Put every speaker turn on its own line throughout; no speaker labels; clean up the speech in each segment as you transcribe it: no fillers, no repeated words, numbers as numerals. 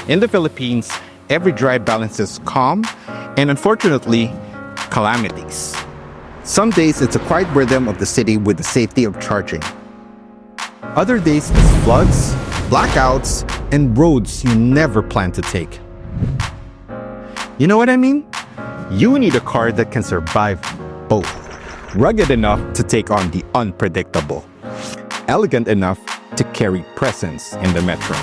In the Philippines, every drive balances calm and unfortunately, calamities. Some days it's a quiet rhythm of the city with the safety of charging. Other days it's floods, blackouts, and roads you never plan to take. You know what I mean? You need a car that can survive both. Rugged enough to take on the unpredictable. Elegant enough to carry presence in the metro.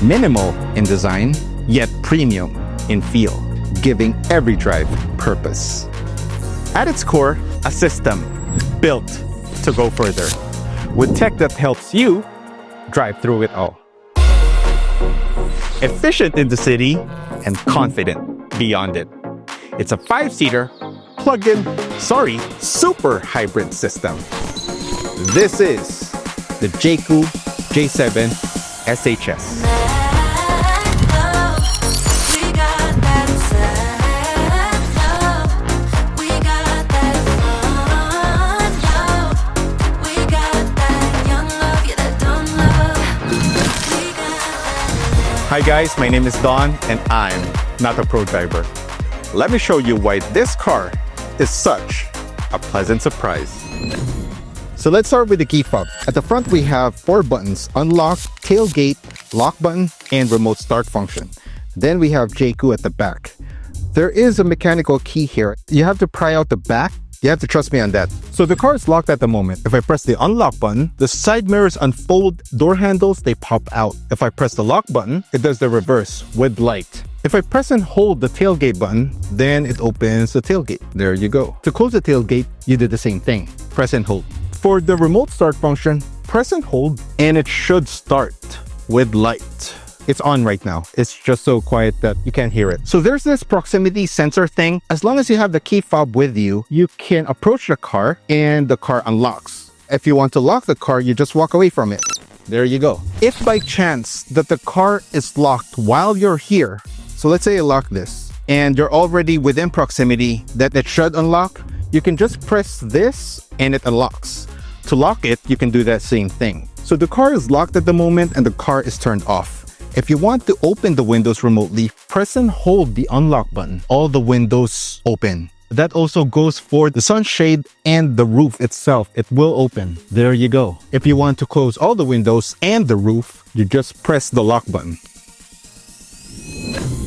Minimal in design, yet premium in feel, giving every drive purpose. At its core, a system built to go further, with tech that helps you drive through it all. Efficient in the city and confident beyond it. It's a 5-seater, plug-in, super hybrid system. This is the Jaecoo J7 SHS. Hi guys, my name is Don and I'm Not A Pro Drayber. Let me show you why this car is such a pleasant surprise. So let's start with the key fob. At the front we have 4 buttons: unlock, tailgate, lock button, and remote start function. Then we have Jaecoo at the back. There is a mechanical key here. You have to pry out the back. You have to trust me on that. So the car is locked at the moment. If I press the unlock button, the side mirrors unfold, door handles, they pop out. If I press the lock button, it does the reverse with light. If I press and hold the tailgate button, then it opens the tailgate. There you go. To close the tailgate, you do the same thing. Press and hold. For the remote start function, press and hold, and it should start with light. It's on right now. It's just so quiet that you can't hear it. So there's this proximity sensor thing. As long as you have the key fob with you, you can approach the car and the car unlocks. If you want to lock the car, you just walk away from it. There you go. If by chance that the car is locked while you're here, so let's say you lock this and you're already within proximity that it should unlock, you can just press this and it unlocks. To lock it, you can do that same thing. So the car is locked at the moment and the car is turned off. If you want to open the windows remotely, press and hold the unlock button. All the windows open. That also goes for the sunshade and the roof itself. It will open. There you go. If you want to close all the windows and the roof, you just press the lock button.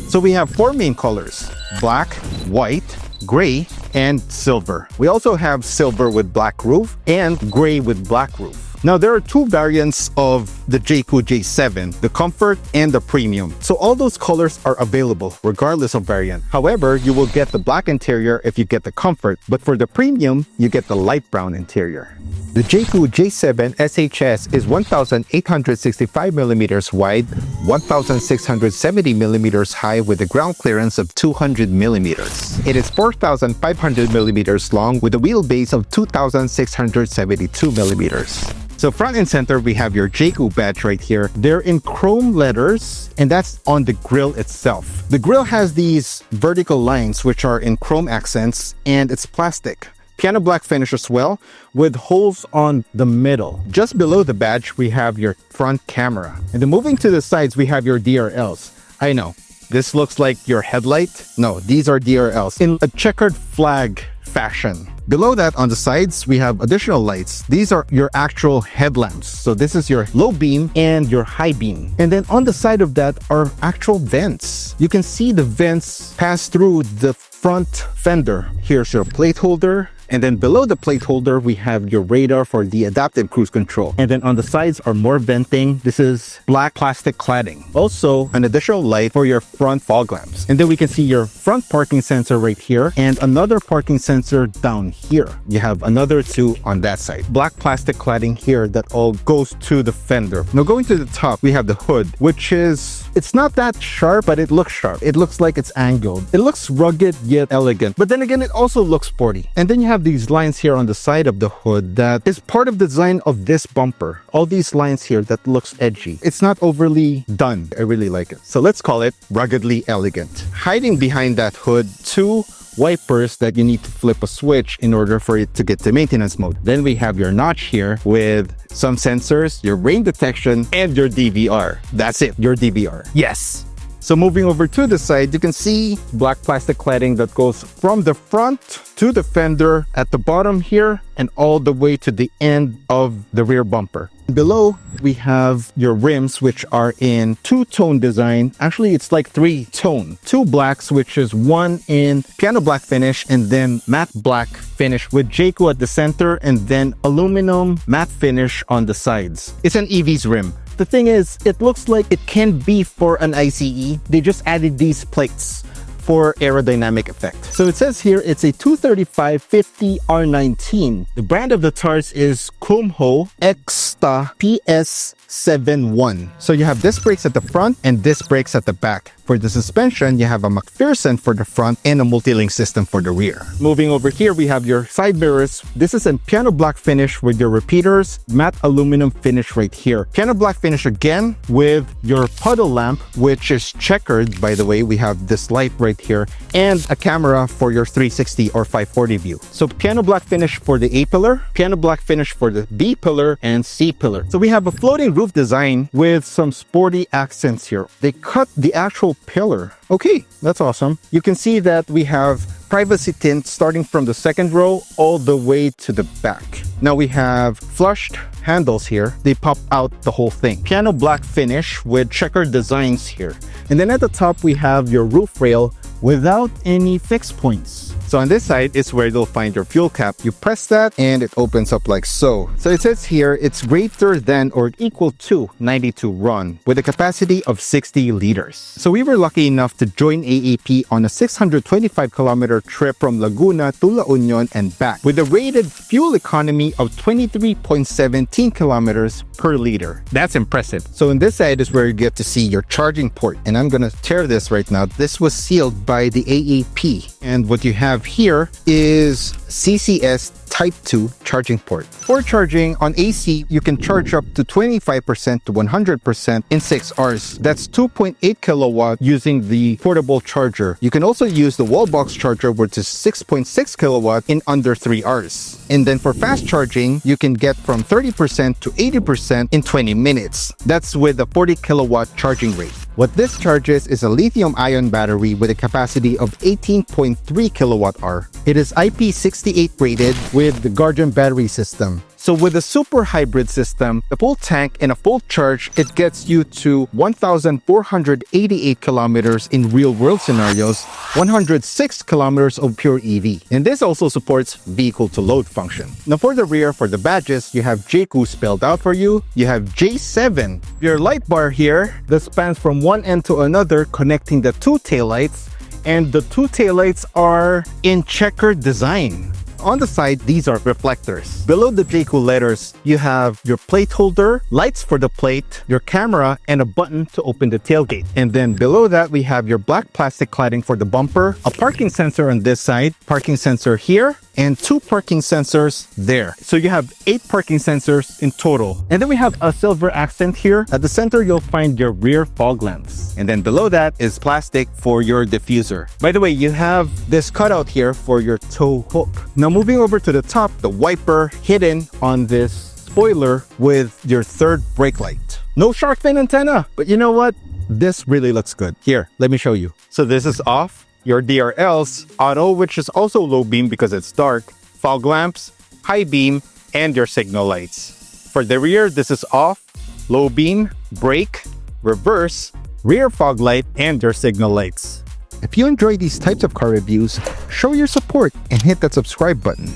So we have 4 main colors: black, white, gray, and silver. We also have silver with black roof and gray with black roof. Now, there are 2 variants of the Jaecoo J7, the Comfort and the Premium. So all those colors are available regardless of variant. However, you will get the black interior if you get the Comfort, but for the Premium, you get the light brown interior. The Jaecoo J7 SHS is 1,865mm wide, 1,670mm high with a ground clearance of 200mm. It is 4,500mm long with a wheelbase of 2,672mm. So front and center, we have your Jaecoo badge right here. They're in chrome letters, and that's on the grille itself. The grille has these vertical lines, which are in chrome accents, and it's plastic. Piano black finish as well, with holes on the middle. Just below the badge, we have your front camera. And then moving to the sides, we have your DRLs. I know, this looks like your headlight. No, these are DRLs in a checkered flag fashion. Below that, on the sides, we have additional lights. These are your actual headlamps. So this is your low beam and your high beam. And then on the side of that are actual vents. You can see the vents pass through the front fender. Here's your plate holder. And then below the plate holder, we have your radar for the adaptive cruise control. And then on the sides are more venting. This is black plastic cladding. Also, an additional light for your front fog lamps. And then we can see your front parking sensor right here and another parking sensor down here. You have another 2 on that side. Black plastic cladding here that all goes to the fender. Now going to the top, we have the hood, which is, it's not that sharp, but it looks sharp. It looks like it's angled. It looks rugged yet elegant. But then again, it also looks sporty. And then you have have these lines here on the side of the hood that is part of the design of this bumper. All these lines here that looks edgy. It's not overly done. I really like it. So let's call it ruggedly elegant. Hiding behind that hood, two wipers that you need to flip a switch in order for it to get to maintenance mode. Then we have your notch here with some sensors, your rain detection, and your DVR. That's it, your DVR. Yes. So moving over to the side, you can see black plastic cladding that goes from the front to the fender at the bottom here and all the way to the end of the rear bumper. Below, we have your rims, which are in two-tone design. Actually, it's like three-tone. Two blacks, which is one in piano black finish and then matte black finish with Jaecoo at the center and then aluminum matte finish on the sides. It's an EV's rim. The thing is, it looks like it can be for an ICE. They just added these plates for aerodynamic effect. So it says here it's a 235/50 R19. The brand of the tires is Kumho Exta PS71. So you have disc brakes at the front and disc brakes at the back. For the suspension, you have a McPherson for the front and a multi-link system for the rear. Moving over here, we have your side mirrors. This is a piano black finish with your repeaters, matte aluminum finish right here. Piano black finish again with your puddle lamp, which is checkered. By the way, we have this light right here and a camera for your 360 or 540 view. So piano black finish for the A pillar, piano black finish for the B pillar and C pillar. So we have a floating roof design with some sporty accents here. They cut the actual pillar. Okay, that's awesome. You can see that we have privacy tint starting from the second row all the way to the back. Now we have flushed handles here. They pop out the whole thing. Piano black finish with checkered designs here. And then at the top, we have your roof rail without any fixed points. So on this side is where you'll find your fuel cap. You press that and it opens up like so. So it says here it's greater than or equal to 92 run with a capacity of 60 liters. So we were lucky enough to join AAP on a 625-kilometer trip from Laguna to La Union and back with a rated fuel economy of 23.17 kilometers per liter. That's impressive. So on this side is where you get to see your charging port. And I'm gonna tear this right now. This was sealed by the AAP. And what you have here is CCS Type 2 charging port. For charging on AC, you can charge up to 25% to 100% in 6 hours. That's 2.8 kilowatt using the portable charger. You can also use the wall box charger, which is 6.6 kilowatt in under 3 hours. And then for fast charging, you can get from 30% to 80% in 20 minutes. That's with a 40 kilowatt charging rate. What this charges is a lithium-ion battery with a capacity of 18.3 kilowatt-hour. It is IP68 rated with the Guardian battery system. So with a super hybrid system, a full tank and a full charge, it gets you to 1,488 kilometers in real-world scenarios, 106 kilometers of pure EV. And this also supports vehicle-to-load function. Now for the rear, for the badges, you have Jaecoo spelled out for you. You have J7. Your light bar here that spans from one end to another, connecting the two taillights. And the two taillights are in checkered design. On the side, these are reflectors. Below the Jaecoo letters, you have your plate holder, lights for the plate, your camera, and a button to open the tailgate. And then below that, we have your black plastic cladding for the bumper, a parking sensor on this side, parking sensor here, and 2 parking sensors there. So you have 8 parking sensors in total. And then we have a silver accent here. At the center, you'll find your rear fog lamps. And then below that is plastic for your diffuser. By the way, you have this cutout here for your tow hook. Now moving over to the top, the wiper hidden on this spoiler with your third brake light. No shark fin antenna, but you know what? This really looks good. Here, let me show you. So this is off. Your DRLs, auto, which is also low beam because it's dark, fog lamps, high beam, and your signal lights. For the rear, this is off, low beam, brake, reverse, rear fog light, and your signal lights. If you enjoy these types of car reviews, show your support and hit that subscribe button.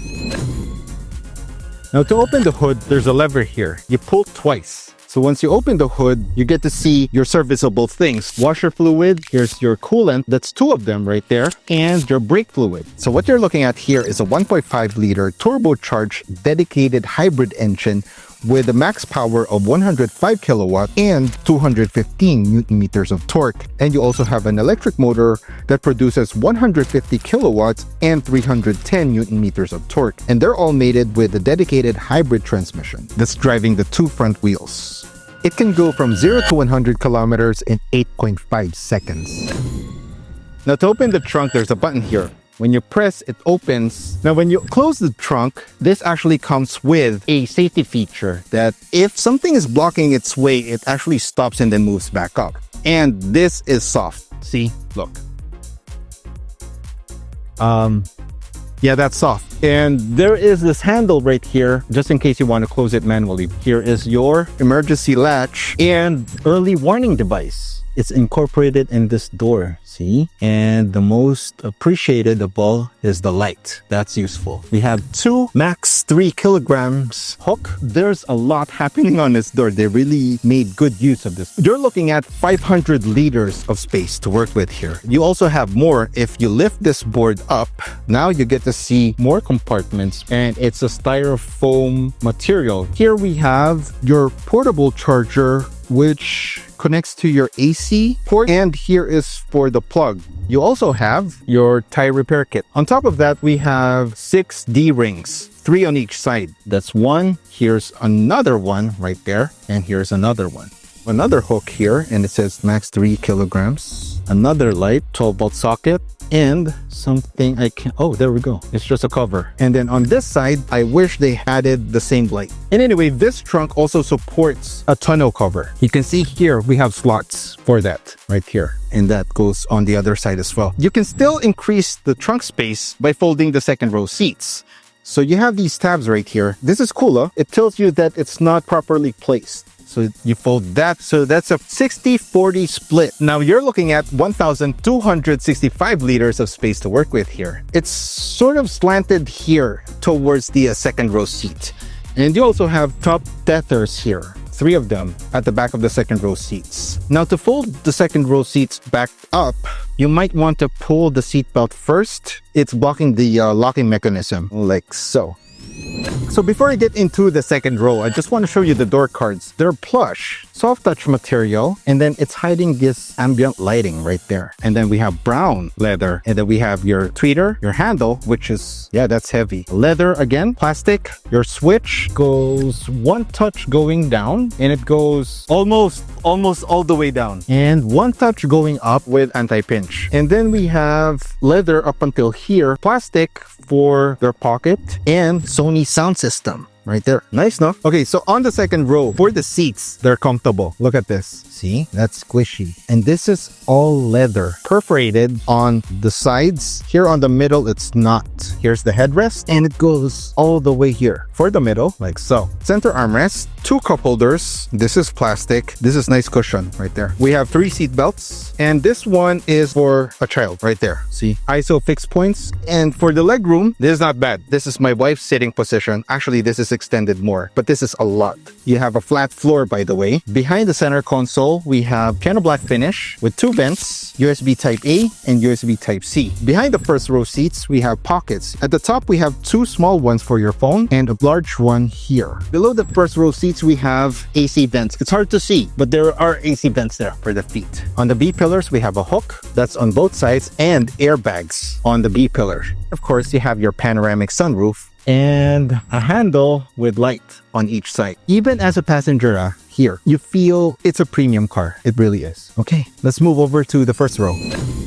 Now to open the hood, there's a lever here. You pull twice. So once you open the hood, you get to see your serviceable things. Washer fluid, here's your coolant, that's 2 of them right there, and your brake fluid. So what you're looking at here is a 1.5 liter turbocharged dedicated hybrid engine with a max power of 105 kilowatt and 215 newton meters of torque. And you also have an electric motor that produces 150 kilowatts and 310 newton meters of torque. And they're all mated with a dedicated hybrid transmission that's driving the two front wheels. It can go from 0 to 100 kilometers in 8.5 seconds. Now to open the trunk, there's a button here. When you press, it opens. Now when you close the trunk, this actually comes with a safety feature that if something is blocking its way, it actually stops and then moves back up. And this is soft. See? Look. Yeah, that's soft. And there is this handle right here, just in case you want to close it manually. Here is your emergency latch and early warning device. It's incorporated in this door, see? And the most appreciated of all is the light. That's useful. We have two max 3 kilograms hook. There's a lot happening on this door. They really made good use of this. You're looking at 500 liters of space to work with here. You also have more if you lift this board up. Now you get to see more compartments, and it's a styrofoam material. Here we have your portable charger, which connects to your AC port, and here is for the plug. You also have your tire repair kit. On top of that, we have 6 D-rings, 3 on each side. That's one. Here's another one right there, and here's another one. Another hook here, and it says max 3 kilograms. Another light, 12-volt socket, and something I can... Oh, there we go. It's just a cover. And then on this side, I wish they added the same light. And anyway, this trunk also supports a tonneau cover. You can see here, we have slots for that right here. And that goes on the other side as well. You can still increase the trunk space by folding the second row seats. So you have these tabs right here. This is cool, huh? It tells you that it's not properly placed. So you fold that. So that's a 60-40 split. Now you're looking at 1,265 liters of space to work with here. It's sort of slanted here towards the second row seat. And you also have top tethers here. 3 of them at the back of the second row seats. Now to fold the second row seats back up, you might want to pull the seat belt first. It's blocking the locking mechanism like so. So before I get into the second row, I just want to show you the door cards. They're plush, soft touch material, and then it's hiding this ambient lighting right there. And then we have brown leather, and then we have your tweeter, your handle, which is, yeah, that's heavy. Leather again, plastic. Your switch goes one touch going down, and it goes almost all the way down. And one touch going up with anti-pinch. And then we have leather up until here, plastic for their pocket, and Sony sound system right there. Nice, no? Okay, so on the second row, for the seats, they're comfortable. Look at this. See? That's squishy. And this is all leather, perforated on the sides. Here on the middle, it's not. Here's the headrest, and it goes all the way here for the middle, like so. Center armrest, 2 cup holders. This is plastic. This is nice cushion right there. We have 3 seat belts, and this one is for a child right there. See? ISO fixed points. And for the leg room, this is not bad. This is my wife's sitting position. Actually, this is extended more, but this is a lot. You have a flat floor, by the way. Behind the center console, we have piano black finish with 2 vents, USB Type A and USB Type C. Behind the first row seats, we have pockets. At the top, we have 2 small ones for your phone and a large one here. Below the first row seats, we have AC vents. It's hard to see, but there are AC vents there for the feet. On the B pillars, we have a hook that's on both sides and airbags on the B pillar. Of course, you have your panoramic sunroof and a handle with light on each side. Even as a passenger, here, you feel it's a premium car. It really is. Okay, let's move over to the first row.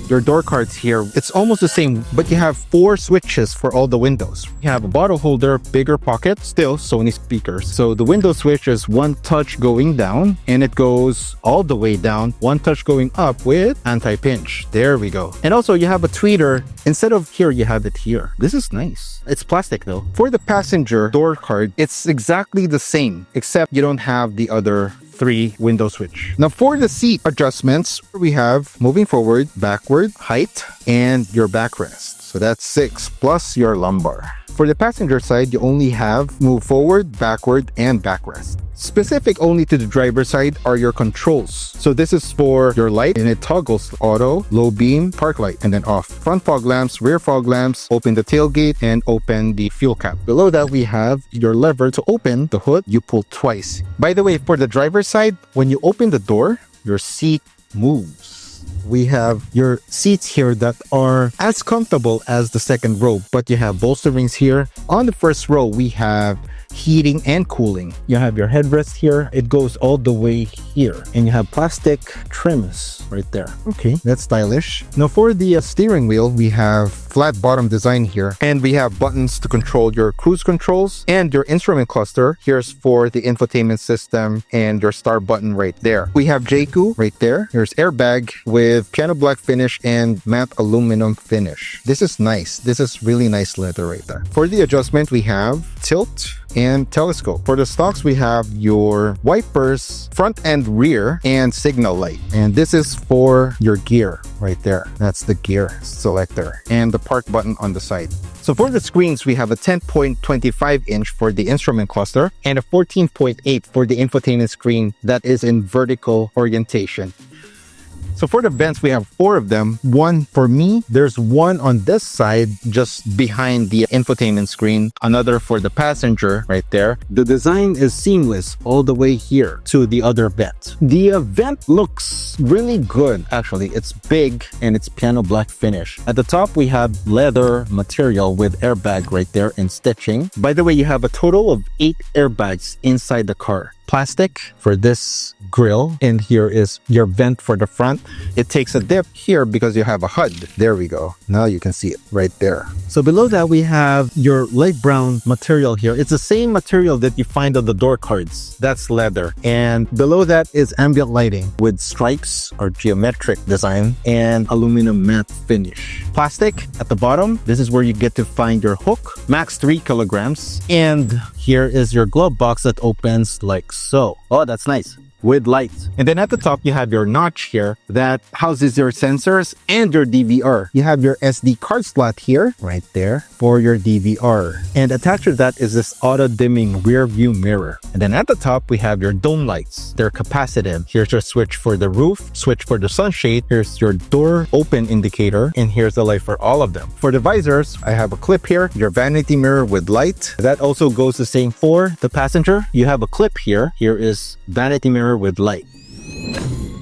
Your door cards here, it's almost the same, but you have 4 switches for all the windows. You have a bottle holder, bigger pocket, still Sony speakers. So the window switch is 1 touch going down, and it goes all the way down, 1 touch going up with anti-pinch. There we go. And also you have a tweeter. Instead of here, you have it here. This is nice. It's plastic though. For the passenger door card, it's exactly the same, except you don't have the other 3 window switch. Now for the seat adjustments, we have moving forward, backward, height, and your backrest. So that's 6 plus your lumbar. For the passenger side, you only have move forward, backward, and backrest. Specific only to the driver's side are your controls. So this is for your light, and it toggles auto, low beam, park light, and then off. Front fog lamps, rear fog lamps, open the tailgate, and open the fuel cap. Below that, we have your lever to open the hood. You pull twice. By the way, for the driver's side, when you open the door, your seat moves. We have your seats here that are as comfortable as the second row, but you have bolsterings here. On the first row, we have heating and cooling. You have your headrest here. It goes all the way here, and you have plastic trims right there. Okay, that's stylish. Now for the steering wheel, we have flat bottom design here, and we have buttons to control your cruise controls and your instrument cluster. Here's for the infotainment system and your start button right there. We have Jaecoo right there. Here's airbag with piano black finish and matte aluminum finish. This is nice. This is really nice leather right there. For the adjustment, we have tilt and telescope. For the stocks, we have your wipers, front and rear, and signal light. And this is for your gear right there. That's the gear selector and the park button on the side. So for the screens, we have a 10.25 inch for the instrument cluster and a 14.8 for the infotainment screen that is in vertical orientation. So for the vents, we have 4 of them. One for me, there's one on this side just behind the infotainment screen, another for the passenger right there. The design is seamless all the way here to the other vent. The vent looks really good, actually. It's big and it's piano black finish. At the top, we have leather material with airbag right there and stitching. By the way, you have a total of 8 airbags inside the car. Plastic for this grill, and here is your vent for the front. It takes a dip here because you have a HUD. There we go. Now you can see it right there. So below that, we have your light brown material here. It's the same material that you find on the door cards. That's leather. And below that is ambient lighting with stripes or geometric design and aluminum matte finish. Plastic at the bottom. This is where you get to find your hook, max 3 kilograms. And here is your glove box that opens like so. Oh, that's nice. With lights. And then at the top, you have your notch here that houses your sensors and your DVR. You have your SD card slot here, right there, for your DVR. And attached to that is this auto-dimming rear view mirror. And then at the top, we have your dome lights. They're capacitive. Here's your switch for the roof, switch for the sunshade. Here's your door open indicator, and here's the light for all of them. For the visors, I have a clip here, your vanity mirror with light. That also goes the same for the passenger. You have a clip here. Here is vanity mirror with light.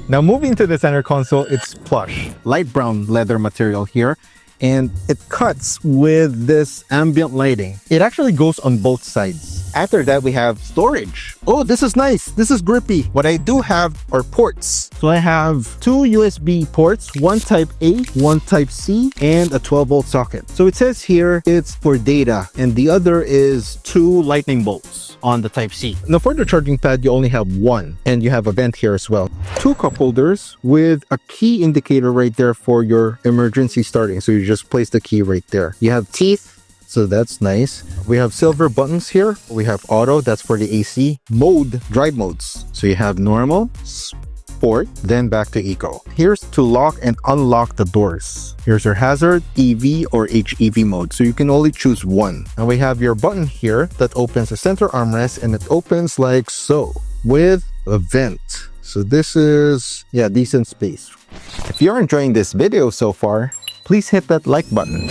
Now moving to the center console, it's plush, light brown leather material here, and it cuts with this ambient lighting. It actually goes on both sides. After that, we have storage. Oh, this is nice. This is grippy. What I do have are ports. So I have 2 USB ports, one type A, one type C, and a 12-volt socket. So it says here it's for data, and the other is 2 lightning bolts on the type C. Now for the charging pad, you only have one, and you have a vent here as well. 2 cup holders with a key indicator right there for your emergency starting. So you just place the key right there. You have teeth. So that's nice. We have silver buttons here. We have auto, that's for the AC. Mode, drive modes. So you have normal, sport, then back to eco. Here's to lock and unlock the doors. Here's your hazard, EV or HEV mode. So you can only choose one. And we have your button here that opens the center armrest, and it opens like so with a vent. So this is, yeah, decent space. If you're enjoying this video so far, please hit that like button.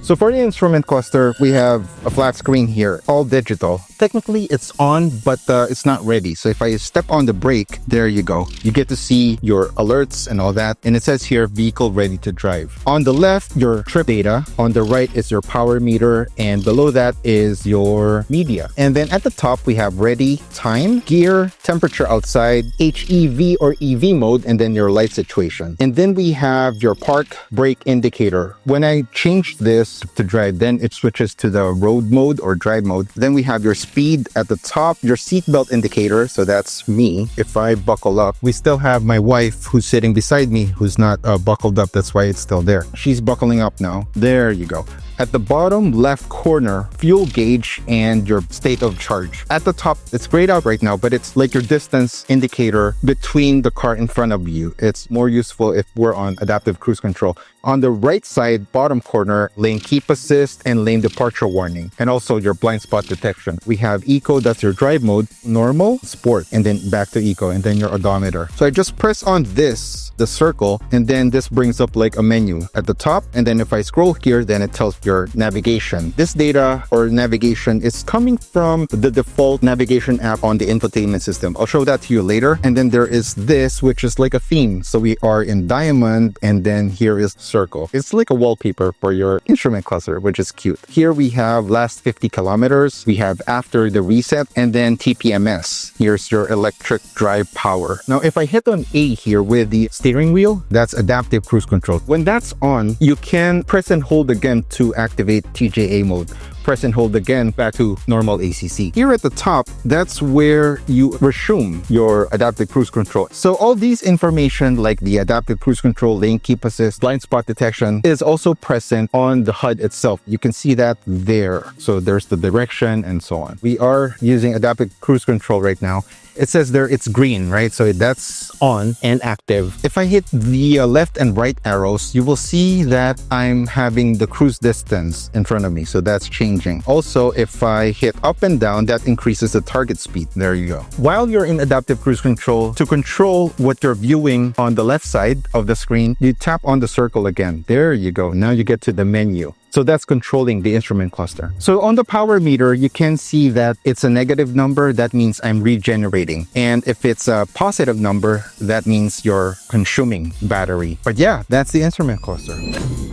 So for the instrument cluster, we have a flat screen here, all digital. Technically, it's on, but it's not ready. So if I step on the brake, there you go. You get to see your alerts and all that. And it says here, vehicle ready to drive. On the left, your trip data. On the right is your power meter. And below that is your media. And then at the top, we have ready, time, gear, temperature outside, HEV or EV mode, and then your light situation. And then we have your park brake indicator. When I change this to drive, then it switches to the road mode or drive mode. Then we have your speed at the top, your seatbelt indicator, so that's me. If I buckle up, we still have my wife who's sitting beside me who's not buckled up. That's why it's still there. She's buckling up now. There you go. At the bottom left corner, fuel gauge and your state of charge. At the top, it's grayed out right now, but it's like your distance indicator between the car in front of you. It's more useful if we're on adaptive cruise control. On the right side, bottom corner, lane keep assist and lane departure warning, and also your blind spot detection. We have eco, that's your drive mode, normal, sport, and then back to eco, and then your odometer. So I just press on this, the circle, and then this brings up like a menu at the top. And then if I scroll here, then it tells your navigation. This data or navigation is coming from the default navigation app on the infotainment system. I'll show that to you later. And then there is this, which is like a theme. So we are in diamond, and then here is circle. It's like a wallpaper for your instrument cluster, which is cute. Here we have last 50 kilometers. We have after the reset, and then TPMS. Here's your electric drive power. Now, if I hit on A here with the steering wheel, that's adaptive cruise control. When that's on, you can press and hold again to activate TJA mode. Press and hold again back to normal ACC. Here at the top, that's where you resume your adaptive cruise control. So all these information like the adaptive cruise control, lane keep assist, blind spot detection is also present on the HUD itself. You can see that there. So there's the direction and so on. We are using adaptive cruise control right now. It says there it's green, right? So that's on and active. If I hit the left and right arrows, you will see that I'm having the cruise distance in front of me. So that's changing. Also, if I hit up and down, that increases the target speed. There you go. While you're in adaptive cruise control, to control what you're viewing on the left side of the screen, you tap on the circle again. There you go. Now you get to the menu. So that's controlling the instrument cluster. So on the power meter, you can see that it's a negative number. That means I'm regenerating. And if it's a positive number, that means you're consuming battery. But yeah, that's the instrument cluster.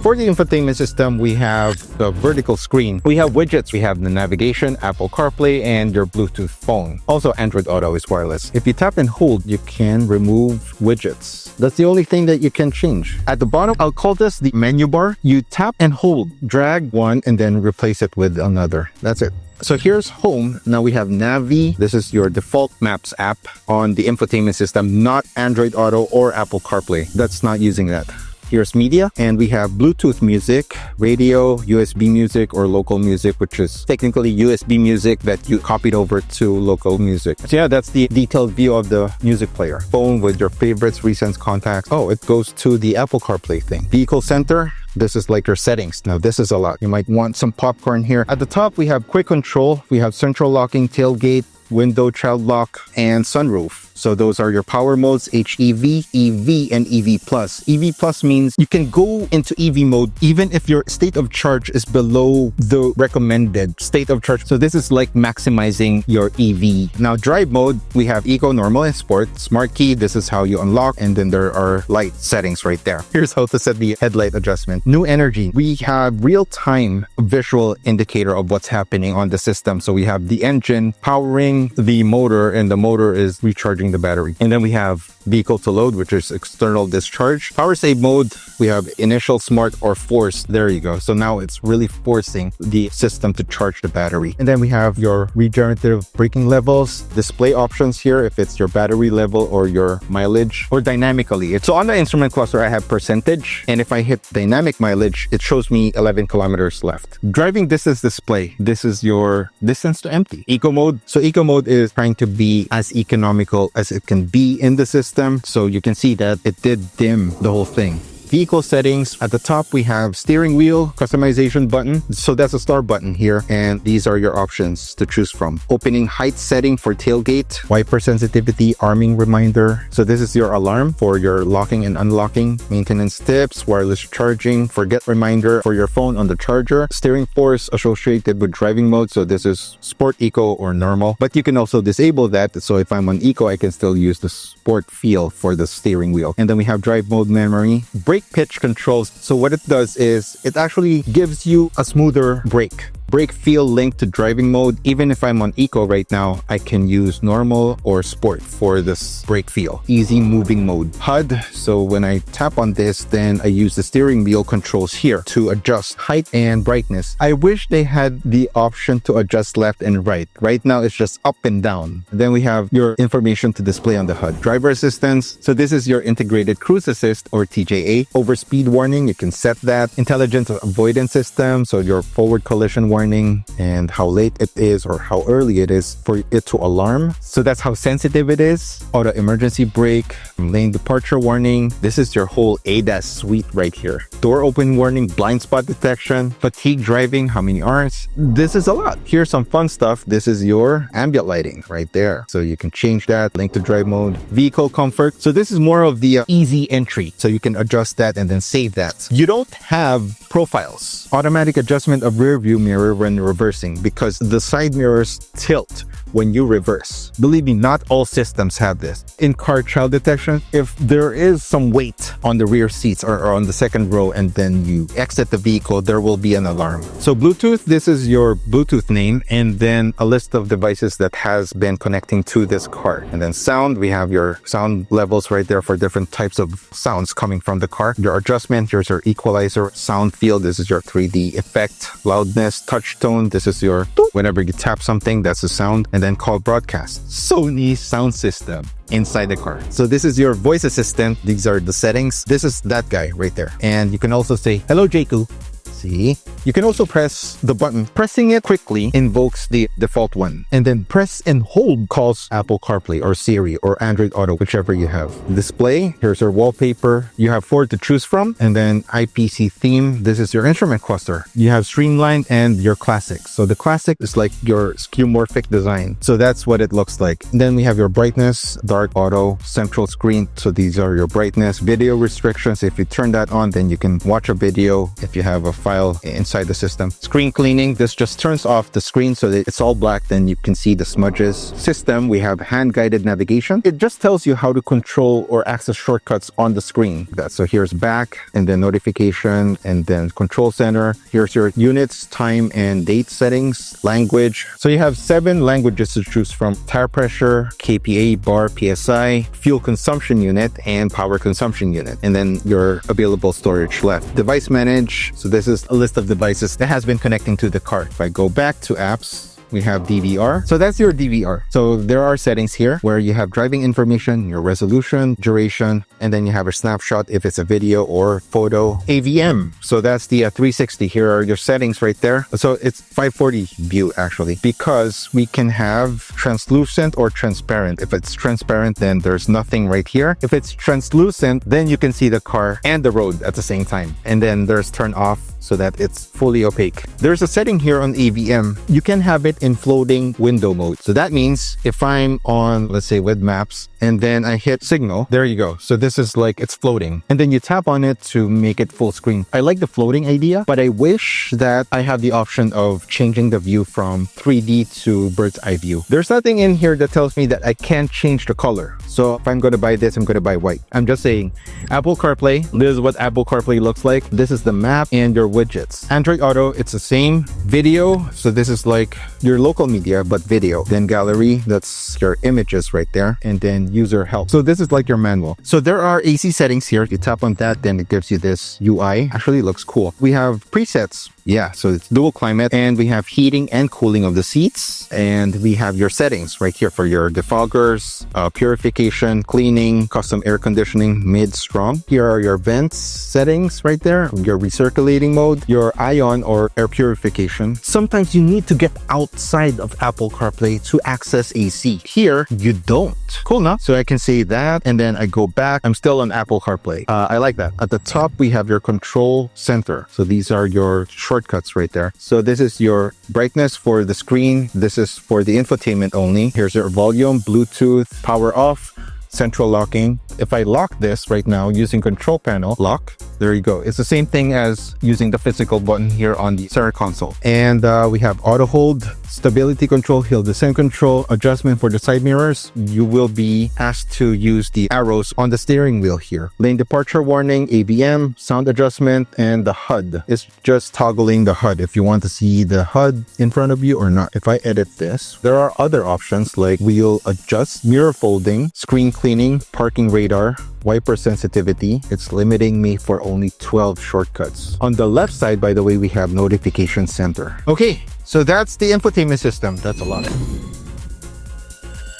For the infotainment system, we have the vertical screen. We have widgets. We have the navigation, Apple CarPlay, and your Bluetooth phone. Also, Android Auto is wireless. If you tap and hold, you can remove widgets. That's the only thing that you can change. At the bottom, I'll call this the menu bar. You tap and hold, drag one, and then replace it with another. That's it. So here's home. Now we have Navi. This is your default Maps app on the infotainment system, not Android Auto or Apple CarPlay. That's not using that. Here's media, and we have Bluetooth music, radio, USB music, or local music, which is technically USB music that you copied over to local music. So yeah, that's the detailed view of the music player. Phone with your favorites, recent contacts. Oh, it goes to the Apple CarPlay thing. Vehicle center. This is like your settings. Now this is a lot. You might want some popcorn here. At the top, we have quick control. We have central locking, tailgate, window child lock, and sunroof. So those are your power modes, HEV, EV, and EV+. EV+ means you can go into EV mode even if your state of charge is below the recommended state of charge. So this is like maximizing your EV. Now drive mode, we have Eco, Normal, and Sport. Smart key, this is how you unlock, and then there are light settings right there. Here's how to set the headlight adjustment. New energy, we have real-time visual indicator of what's happening on the system. So we have the engine powering the motor, and the motor is recharging the battery. And then we have vehicle to load, which is external discharge. Power save mode, we have initial, smart, or forced. There you go. So now it's really forcing the system to charge the battery. And then we have your regenerative braking levels, display options here if it's your battery level or your mileage, or dynamically. So on the instrument cluster, I have percentage, and if I hit dynamic mileage, it shows me 11 kilometers left. Driving distance display, this is your distance to empty. Eco mode, so eco mode is trying to be as economical as it can be in the system. So you can see that it did dim the whole thing. Vehicle settings, at the top we have steering wheel customization button. So that's a start button here, and these are your options to choose from. Opening height setting for tailgate, wiper sensitivity, arming reminder. So this is your alarm for your locking and unlocking, maintenance tips, wireless charging, forget reminder for your phone on the charger, steering force associated with driving mode. So this is sport, eco, or normal, but you can also disable that. So if I'm on eco, I can still use the sport feel for the steering wheel. And then we have drive mode memory, brake pitch controls. So what it does is it actually gives you a smoother brake feel linked to driving mode. Even if I'm on eco right now, I can use normal or sport for this brake feel. Easy moving mode. HUD, so when I tap on this, then I use the steering wheel controls here to adjust height and brightness. I wish they had the option to adjust left and right. Right now it's just up and down. Then we have your information to display on the HUD. Driver assistance, so this is your integrated cruise assist or TJA. Overspeed warning, you can set that. Intelligent avoidance system, so your forward collision warning warning and how late it is or how early it is for it to alarm. So that's how sensitive it is. Auto emergency brake, lane departure warning. This is your whole ADAS suite right here. Door open warning, blind spot detection, fatigue driving, how many R's? This is a lot. Here's some fun stuff. This is your ambient lighting right there. So you can change that, link to drive mode, vehicle comfort. So this is more of the easy entry. So you can adjust that and then save that. You don't have profiles. Automatic adjustment of rear view mirror when reversing because the side mirrors tilt when you reverse. Believe me, not all systems have this. In-car child detection, if there is some weight on the rear seats or on the second row and then you exit the vehicle, there will be an alarm. So Bluetooth, this is your Bluetooth name and then a list of devices that has been connecting to this car. And then sound, we have your sound levels right there for different types of sounds coming from the car. Your adjustment, here's your equalizer, sound field, this is your 3D effect, loudness, touch tone, this is your whenever you tap something, that's the sound, and then call broadcast. Sony sound system inside the car. So this is your voice assistant. These are the settings. This is that guy right there. And you can also say, hello, Jaecoo. See? You can also press the button. Pressing it quickly invokes the default one. And then press and hold calls Apple CarPlay or Siri or Android Auto, whichever you have. Display, here's your wallpaper. You have 4 to choose from. And then IPC theme, this is your instrument cluster. You have Streamline and your Classic. So the Classic is like your skeuomorphic design. So that's what it looks like. And then we have your brightness, dark, auto, central screen. So these are your brightness, video restrictions. If you turn that on, then you can watch a video if you have a file inside the system. Screen cleaning, this just turns off the screen so that it's all black, then you can see the smudges. System, we have hand-guided navigation. It just tells you how to control or access shortcuts on the screen. So here's back and then notification and then control center. Here's your units, time and date settings, language. So you have 7 languages to choose from: tire pressure, KPA, bar, PSI, fuel consumption unit, and power consumption unit. And then your available storage left. Device manage. So this is a list of devices that has been connecting to the car. If I go back to apps, we have DVR. So that's your DVR. So there are settings here where you have driving information, your resolution, duration, and then you have a snapshot if it's a video or photo. AVM. So that's the 360. Here are your settings right there. So it's 540 view actually, because we can have translucent or transparent. If it's transparent, then there's nothing right here. If it's translucent, then you can see the car and the road at the same time. And then there's turn off so that it's fully opaque. There's a setting here on AVM. You can have it in floating window mode. So that means if I'm on, let's say with maps, and then I hit signal, there you go. So this is like it's floating. And then you tap on it to make it full screen. I like the floating idea, but I wish that I have the option of changing the view from 3D to bird's eye view. There's nothing in here that tells me that I can't change the color. So if I'm going to buy this, I'm going to buy white. I'm just saying Apple CarPlay, this is what Apple CarPlay looks like. This is the map and your widgets. Android Auto, it's the same. Video, so this is like your local media, but video. Then gallery, that's your images right there. And then user help. So this is like your manual. So there are AC settings here. If you tap on that, then it gives you this UI. Actually looks cool. We have presets. Yeah, so it's dual climate, and we have heating and cooling of the seats, and we have your settings right here for your defoggers, purification, cleaning, custom air conditioning, mid, strong. Here are your vents settings right there, your recirculating mode, your ion or air purification. Sometimes you need to get outside of Apple CarPlay to access AC. Here, you don't. Cool enough. So I can say that, and then I go back. I'm still on Apple CarPlay. I like that. At the top, we have your control center. So these are your shortcuts right there. So this is your brightness for the screen. This is for the infotainment only. Here's your volume, Bluetooth, power off, central locking. If I lock this right now using control panel, lock, there you go. It's the same thing as using the physical button here on the center console. And we have auto hold, stability control, hill descent control, adjustment for the side mirrors. You will be asked to use the arrows on the steering wheel here. Lane departure warning, ABM, sound adjustment, and the HUD. It's just toggling the HUD if you want to see the HUD in front of you or not. If I edit this, there are other options like wheel adjust, mirror folding, screen cleaning, parking radar, wiper sensitivity. It's limiting me for only 12 shortcuts. On the left side, by the way, we have notification center. Okay, so that's the infotainment system. That's a lot.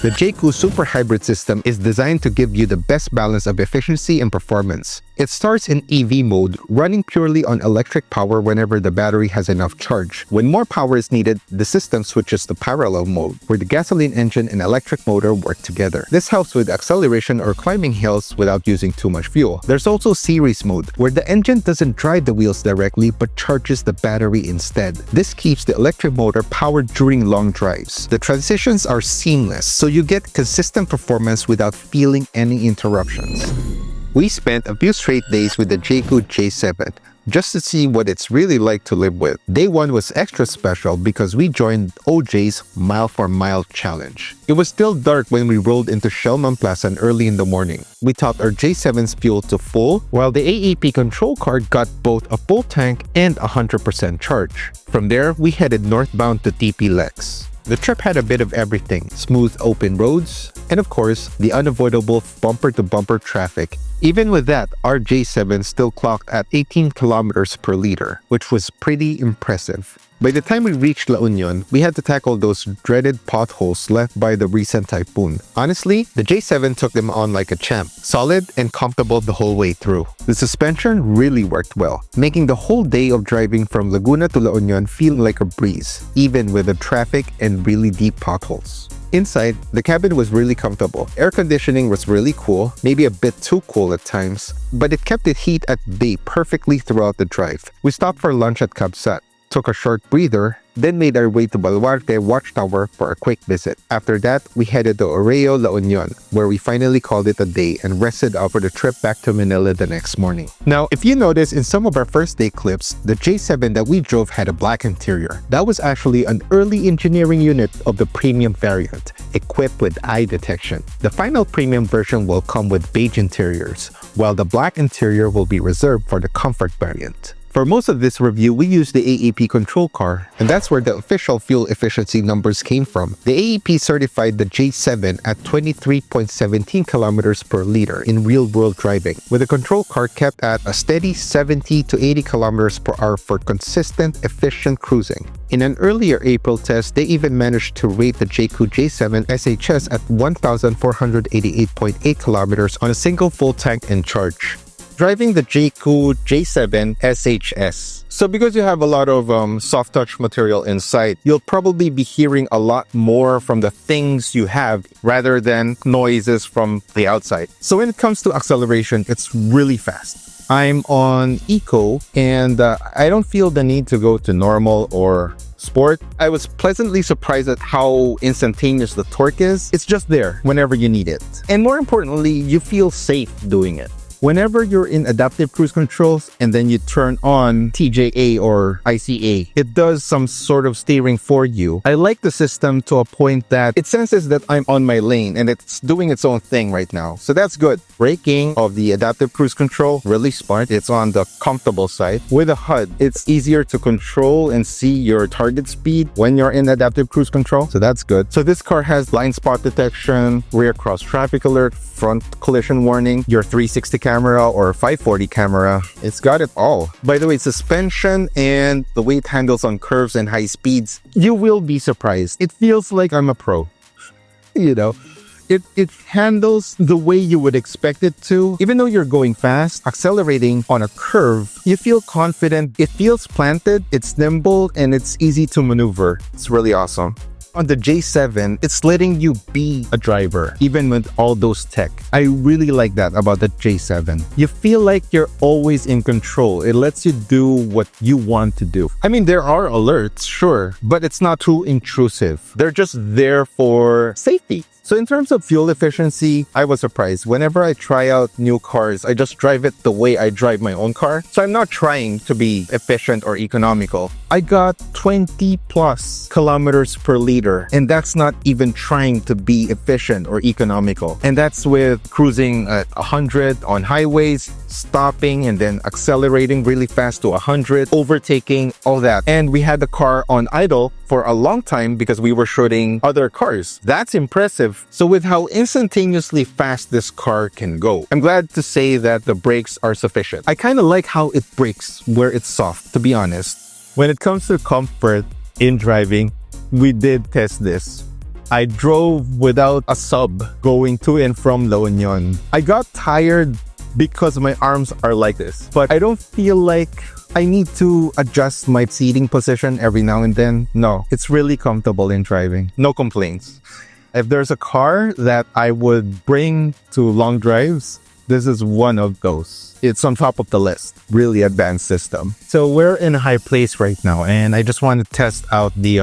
The Jaecoo Super Hybrid system is designed to give you the best balance of efficiency and performance. It starts in EV mode, running purely on electric power whenever the battery has enough charge. When more power is needed, the system switches to parallel mode, where the gasoline engine and electric motor work together. This helps with acceleration or climbing hills without using too much fuel. There's also series mode, where the engine doesn't drive the wheels directly but charges the battery instead. This keeps the electric motor powered during long drives. The transitions are seamless, so you get consistent performance without feeling any interruptions. We spent a few straight days with the Jaecoo J7 just to see what it's really like to live with. Day 1 was extra special because we joined OJ's Mile for Mile challenge. It was still dark when we rolled into Shell Mamplasan early in the morning. We topped our J7's fuel to full, while the AEP control card got both a full tank and 100% charge. From there, we headed northbound to TP Lex. The trip had a bit of everything: smooth open roads, and of course, the unavoidable bumper-to-bumper traffic. Even with that, our J7 still clocked at 18 kilometers per liter, which was pretty impressive. By the time we reached La Union, we had to tackle those dreaded potholes left by the recent typhoon. Honestly, the J7 took them on like a champ, solid and comfortable the whole way through. The suspension really worked well, making the whole day of driving from Laguna to La Union feel like a breeze, even with the traffic and really deep potholes. Inside, the cabin was really comfortable. Air conditioning was really cool, maybe a bit too cool at times, but it kept the heat at bay perfectly throughout the drive. We stopped for lunch at Cabsat, took a short breather, then made our way to Baluarte Watchtower for a quick visit. After that, we headed to Oreo La Union, where we finally called it a day and rested up for the trip back to Manila the next morning. Now, if you notice in some of our first day clips, the J7 that we drove had a black interior. That was actually an early engineering unit of the premium variant, equipped with eye detection. The final premium version will come with beige interiors, while the black interior will be reserved for the comfort variant. For most of this review, we used the AEP control car, and that's where the official fuel efficiency numbers came from. The AEP certified the J7 at 23.17 kilometers per liter in real-world driving, with the control car kept at a steady 70 to 80 kilometers per hour for consistent, efficient cruising. In an earlier April test, they even managed to rate the Jaecoo J7 SHS at 1,488.8 kilometers on a single full tank and charge. Driving the Jaecoo J7 SHS. So because you have a lot of soft touch material inside, you'll probably be hearing a lot more from the things you have rather than noises from the outside. So when it comes to acceleration, it's really fast. I'm on Eco and I don't feel the need to go to normal or sport. I was pleasantly surprised at how instantaneous the torque is. It's just there whenever you need it. And more importantly, you feel safe doing it. Whenever you're in adaptive cruise controls and then you turn on TJA or ICA, it does some sort of steering for you. I like the system to a point that it senses that I'm on my lane and it's doing its own thing right now. So that's good. Braking of the adaptive cruise control, really smart. It's on the comfortable side. With a HUD, it's easier to control and see your target speed when you're in adaptive cruise control. So that's good. So this car has blind spot detection, rear cross traffic alert, front collision warning, your 360 camera or 540 camera. It's got it all. By the way, suspension and the way it handles on curves and high speeds, you will be surprised. It feels like I'm a pro. You know, it handles the way you would expect it to. Even though you're going fast, accelerating on a curve, you feel confident. It feels planted, it's nimble, and it's easy to maneuver. It's really awesome. On the J7, it's letting you be a driver, even with all those tech. I really like that about the J7. You feel like you're always in control. It lets you do what you want to do. I mean, there are alerts, sure, but it's not too intrusive. They're just there for safety. So in terms of fuel efficiency, I was surprised. Whenever I try out new cars, I just drive it the way I drive my own car. So I'm not trying to be efficient or economical. I got 20 plus kilometers per liter, and that's not even trying to be efficient or economical. And that's with cruising at 100 on highways, stopping and then accelerating really fast to 100, overtaking, all that. And we had the car on idle for a long time because we were shooting other cars. That's impressive. So with how instantaneously fast this car can go, I'm glad to say that the brakes are sufficient. I kind of like how it brakes where it's soft, to be honest. When it comes to comfort in driving, we did test this.
I drove without a sub going to and from La Union. I got tired because my arms are like this, but I don't feel like I need to adjust my seating position every now and then. No, it's really comfortable in driving. No complaints. If there's a car that I would bring to long drives, this is one of those. It's on top of the list. Really advanced system. So we're in a high place right now, and I just want to test out the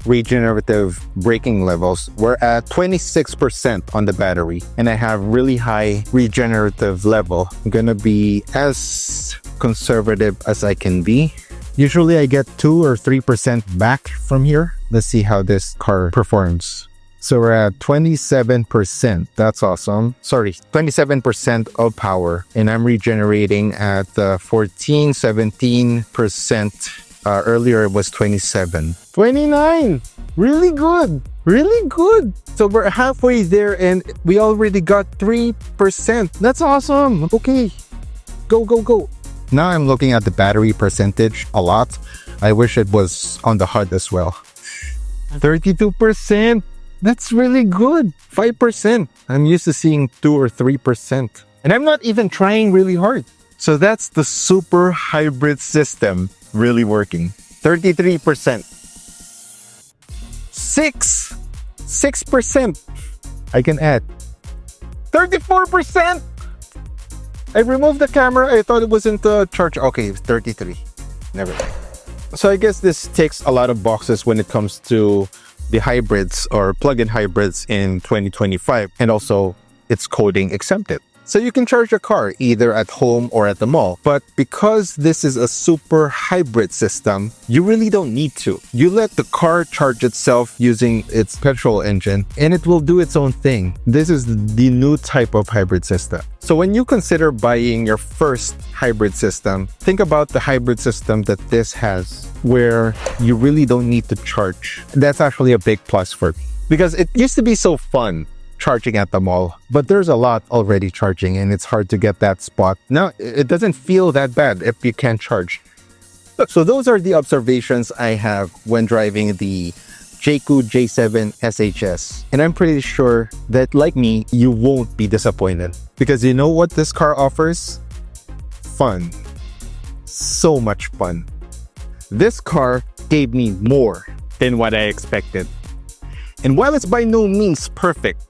regenerative braking levels. We're at 26% on the battery, and I have really high regenerative level. I'm gonna be as conservative as I can be. Usually I get 2 or 3% back from here. Let's see how this car performs. So we're at 27%. That's awesome. Sorry, 27% of power. And I'm regenerating at 14, 17%. Earlier it was 27. 29! Really good! Really good! So we're halfway there and we already got 3%. That's awesome! Okay. Go, go, go. Now I'm looking at the battery percentage a lot. I wish it was on the HUD as well. 32%! That's really good. 5%. I'm used to seeing 2 or 3%. And I'm not even trying really hard. So that's the super hybrid system really working. 33%. 6%. I can add. 34%. I removed the camera. I thought it wasn't charged. Okay, it's 33. Never mind. So I guess this ticks a lot of boxes when it comes to the hybrids or plug-in hybrids in 2025, and also it's coding exempted. So you can charge your car either at home or at the mall. But because this is a super hybrid system, you really don't need to. You let the car charge itself using its petrol engine and it will do its own thing. This is the new type of hybrid system. So when you consider buying your first hybrid system, think about the hybrid system that this has, where you really don't need to charge. That's actually a big plus for me, because it used to be so fun charging at the mall, but there's a lot already charging and it's hard to get that spot. Now, it doesn't feel that bad if you can't charge. So those are the observations I have when driving the Jaecoo J7 SHS. And I'm pretty sure that, like me, you won't be disappointed. Because you know what this car offers? Fun. So much fun. This car gave me more than what I expected. And while it's by no means perfect,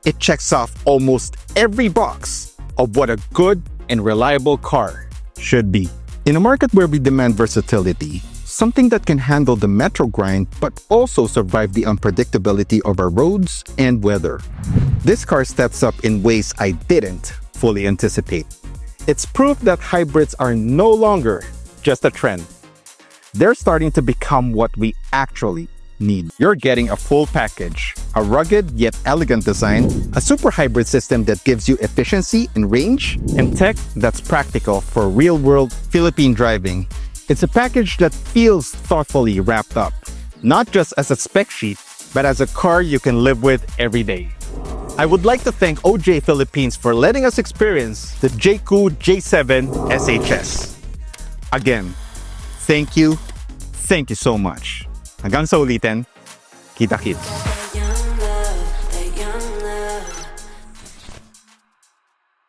it checks off almost every box of what a good and reliable car should be. In a market where we demand versatility, something that can handle the metro grind but also survive the unpredictability of our roads and weather, this car steps up in ways I didn't fully anticipate. It's proof that hybrids are no longer just a trend. They're starting to become what we actually need. You're getting a full package, a rugged yet elegant design, a super hybrid system that gives you efficiency and range, and tech that's practical for real-world Philippine driving. It's a package that feels thoughtfully wrapped up, not just as a spec sheet, but as a car you can live with every day. I would like to thank OJ Philippines for letting us experience the Jaecoo J7 SHS. Again, thank you so much. Hanggang sa ulitin, kita-kits.